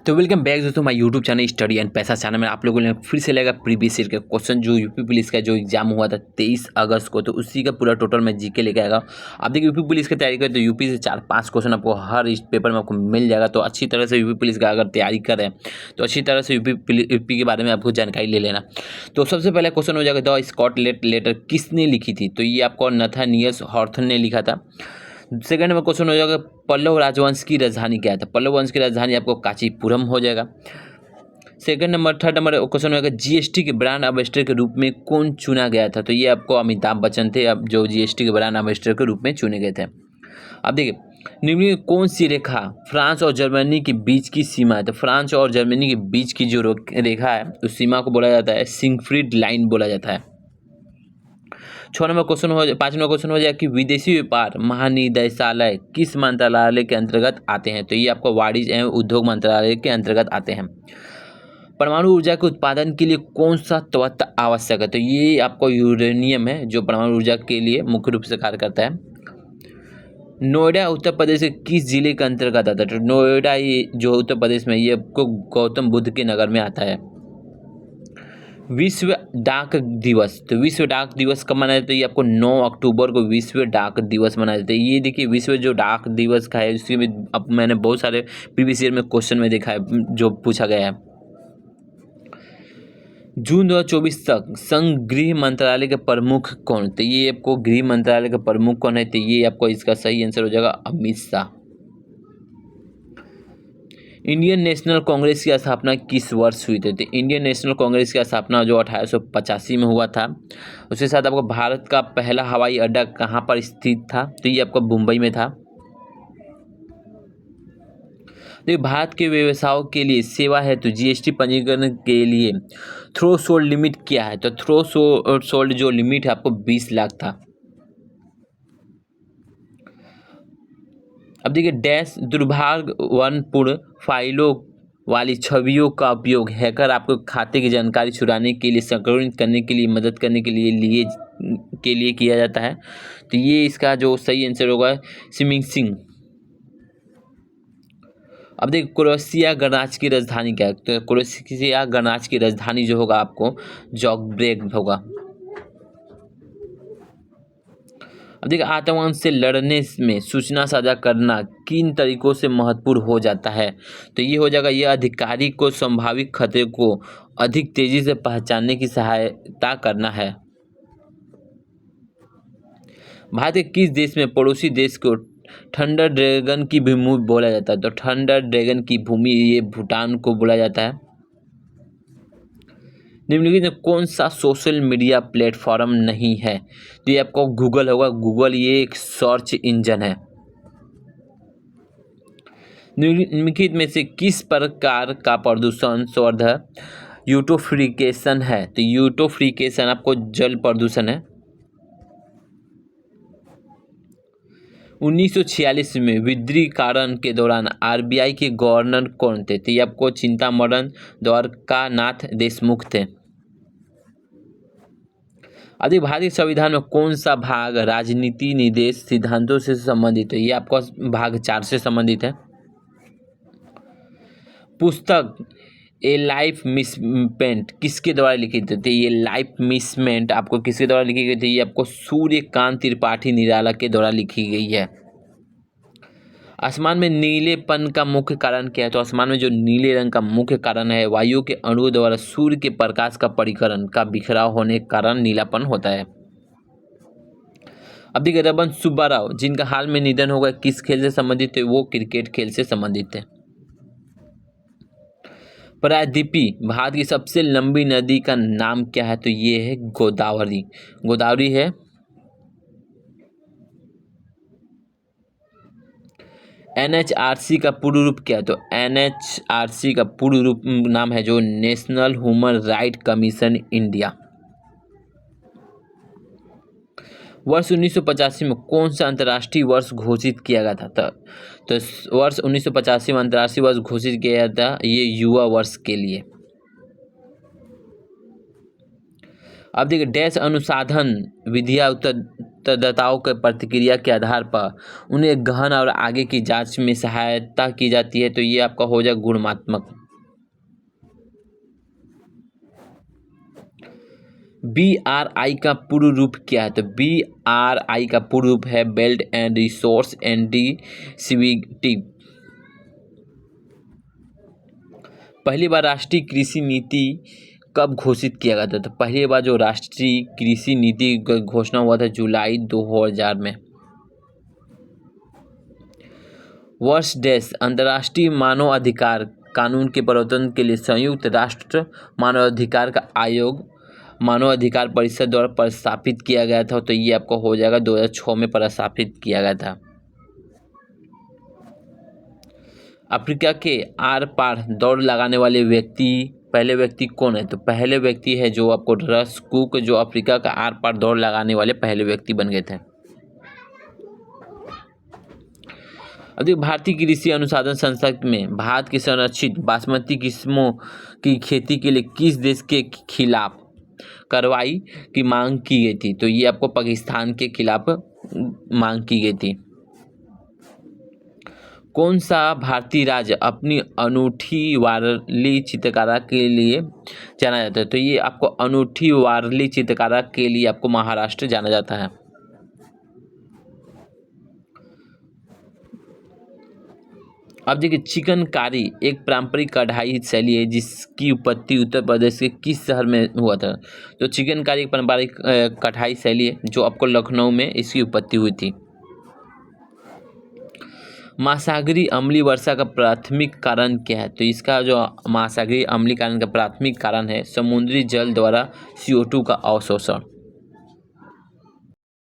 तो welcome back दोस्तों my YouTube channel study and पैसा चैनल में आप लोगों ने फिर से लेगा प्रीवियस ईयर के क्वेश्चन जो यूपी पुलिस का जो एग्जाम हुआ था 23 अगस्त को, तो उसी का पूरा टोटल मैं जीके लेके आएगा। आप देखिए यूपी पुलिस की तैयारी करें तो यूपी से 4-5 क्वेश्चन आपको हर इस पेपर में आपको मिल जाएगा। तो अच्छी तरह से यूपी पुलिस का अगर तैयारी करें तो अच्छी तरह से यूपी के बारे में आपको जानकारी ले लेना। तो सबसे पहले क्वेश्चन हो जाएगा द स्कॉटलैंड लेटर किसने लिखी थी, तो ये आपको नाथानियल हॉथर्न ने लिखा था। सेकंड में क्वेश्चन हो जाएगा पल्लव राजवंश की राजधानी क्या था, पल्लव वंश की राजधानी आपको कांचीपुरम हो जाएगा। थर्ड नंबर क्वेश्चन हो जाएगा जीएसटी के ब्रांड एम्बेसडर के रूप में कौन चुना गया था, तो ये आपको अमिताभ बच्चन थे अब जो जीएसटी के ब्रांड एम्बेसडर के रूप में चुने गए थे। अब देखिए निम्न में कौन सी रेखा फ्रांस और जर्मनी के बीच की सीमा है, तो फ्रांस और जर्मनी के बीच की जो रेखा है उस सीमा को बोला जाता है सिगफ्रीड लाइन बोला जाता है। 5 नंबर क्वेश्चन हो जाए कि विदेशी व्यापार महानिदेशालय किस मंत्रालय के अंतर्गत आते हैं, तो ये आपको वाणिज्य एवं उद्योग मंत्रालय के अंतर्गत आते हैं। परमाणु ऊर्जा के उत्पादन के लिए कौन सा तत्व आवश्यक है, तो ये आपको यूरेनियम है जो परमाणु ऊर्जा के लिए मुख्य रूप से कार्य करता है। नोएडा उत्तर प्रदेश के किस जिले के अंतर्गत आता है, तो नोएडा ये जो उत्तर प्रदेश में ये आपको गौतम बुद्ध के नगर में आता है। विश्व डाक दिवस, तो विश्व डाक दिवस कब मनाया जाता है, ये आपको 9 अक्टूबर को विश्व डाक दिवस मनाया जाता है। ये देखिए विश्व जो डाक दिवस का है उसके भी अब मैंने बहुत सारे प्रीवियस ईयर में क्वेश्चन में देखा है जो पूछा गया है। जून 2024 तक संघ गृह मंत्रालय के प्रमुख कौन, तो ये आपको गृह मंत्रालय का प्रमुख कौन है, तो ये आपको इसका सही आंसर हो जाएगा अमित शाह। इंडियन नेशनल कांग्रेस की स्थापना किस वर्ष हुई थी, तो इंडियन नेशनल कांग्रेस की स्थापना जो 1885 में हुआ था। उसके साथ आपको भारत का पहला हवाई अड्डा कहाँ पर स्थित था, तो ये आपका मुंबई में था। तो भारत के व्यवसायों के लिए सेवा है तो जीएसटी पंजीकरण के लिए थ्रेशोल्ड लिमिट क्या है, तो थ्रेशोल्ड जो लिमिट है आपको 20 लाख था। अब देखिए डैश दुर्भाग्यपूर्ण फाइलों वाली छवियों का उपयोग हैकर आपको खाते की जानकारी चुराने के लिए संक्रमित करने के लिए मदद करने के लिए किया जाता है, तो ये इसका जो सही आंसर होगा स्मिशिंग। अब देखिए क्रोएशिया गणराज्य की राजधानी क्या है, तो क्रोएशिया गणराज्य की राजधानी जो होगा आपको ज़ाग्रेब होगा। अब देखिए आतंकवाद से लड़ने में सूचना साझा करना किन तरीकों से महत्वपूर्ण हो जाता है, तो ये हो जाएगा यह अधिकारी को संभावित खतरे को अधिक तेजी से पहचानने की सहायता करना है। भारत के किस देश में पड़ोसी देश को थंडर ड्रैगन की भूमि बोला जाता है, तो थंडर ड्रैगन की भूमि ये भूटान को बोला जाता है। निम्नलिखित में कौन सा सोशल मीडिया प्लेटफॉर्म नहीं है, तो ये आपको गूगल होगा। गूगल ये एक सर्च इंजन है। निम्नलिखित में से किस प्रकार का प्रदूषण संवर्धक यूट्रोफिकेशन है, तो यूट्रोफिकेशन आपको जल प्रदूषण है। 1946 में विमुद्रीकरण के दौरान आरबीआई के गवर्नर कौन थे, तो ये आपको चिंतामणि द्वारकानाथ देशमुख थे। अधिक भारतीय संविधान में कौन सा भाग राजनीति निर्देश सिद्धांतों से संबंधित है, ये आपको भाग 4 से संबंधित है। पुस्तक ए लाइफ मिसमेंट किसके द्वारा लिखी गई थी, ये लाइफ मिसमेंट आपको किसके द्वारा लिखी गई थी, ये आपको सूर्यकांत त्रिपाठी निराला के द्वारा लिखी गई है। आसमान में नीलेपन का मुख्य कारण क्या है, तो आसमान में जो नीले रंग का मुख्य कारण है वायु के अणुओं द्वारा सूर्य के प्रकाश का परिकरण का बिखराव होने के कारण नीलापन होता है। अब देखिए रमन सुब्बा राव जिनका हाल में निधन हो गया किस खेल से संबंधित है, वो क्रिकेट खेल से संबंधित है। प्रायद्वीपी भारत की सबसे लंबी नदी का नाम क्या है, तो ये है गोदावरी। गोदावरी है। एनएचआरसी का पूर्ण रूप क्या है, तो एनएचआरसी का पूर्ण रूप नाम है जो national human right commission India. वर्ष 1985 में कौन सा अंतर्राष्ट्रीय वर्ष घोषित किया गया था, तो वर्ष 1985 में अंतर्राष्ट्रीय वर्ष घोषित किया गया था ये युवा वर्ष के लिए। अब देखिए डैश अनुसंधान विधियाँ उत्तरदाताओं के प्रतिक्रिया के आधार पर उन्हें गहन और आगे की जांच में सहायता की जाती है, तो ये आपका हो जाएगा गुणात्मक। BRI का पूर्ण रूप क्या है? तो BRI का पूर्ण रूप है बेल्ट एंड रिसोर्स इंटेंसिविटी। पहली बार राष्ट्रीय कृषि नीति कब घोषित किया गया था? तो पहली बार जो राष्ट्रीय कृषि नीति का घोषणा हुआ था जुलाई 2000 में। वर्ष डैश अंतर्राष्ट्रीय मानव अधिकार कानून के प्रवर्तन के लिए संयुक्त राष्ट्र मानवाधिकार का आयोग मानव अधिकार परिषद द्वारा प्रस्तावित किया गया था, तो ये आपको हो जाएगा 2006 में प्रस्तावित किया गया था। अफ्रीका के आर पार दौड़ लगाने वाले पहले व्यक्ति कौन है? तो पहले व्यक्ति है जो आपको रस कुक, जो अफ्रीका का आर पार दौड़ लगाने वाले पहले व्यक्ति बन गए थे। अब देखिए भारतीय कृषि अनुसंधान संस्थान में भारत की संरक्षित बासमती किस्मों की खेती के लिए किस देश के खिलाफ कार्रवाई की मांग की गई थी? तो ये आपको पाकिस्तान के खिलाफ मांग की गई थी। कौन सा भारतीय राज्य अपनी अनूठी वारली चित्रकला के लिए जाना जाता है? तो ये आपको अनूठी वारली चित्रकला के लिए आपको महाराष्ट्र जाना जाता है। अब देखिए चिकनकारी एक पारंपरिक कढ़ाई शैली है जिसकी उत्पत्ति उत्तर प्रदेश के किस शहर में हुआ था? तो चिकनकारी एक पारंपरिक कढ़ाई शैली है जो आपको लखनऊ में इसकी उत्पत्ति हुई थी। महासागरीय अम्लीय वर्षा का प्राथमिक कारण क्या है? तो इसका जो महासागरीय अम्लीकरण का प्राथमिक कारण है समुद्री जल द्वारा CO2 का अवशोषण।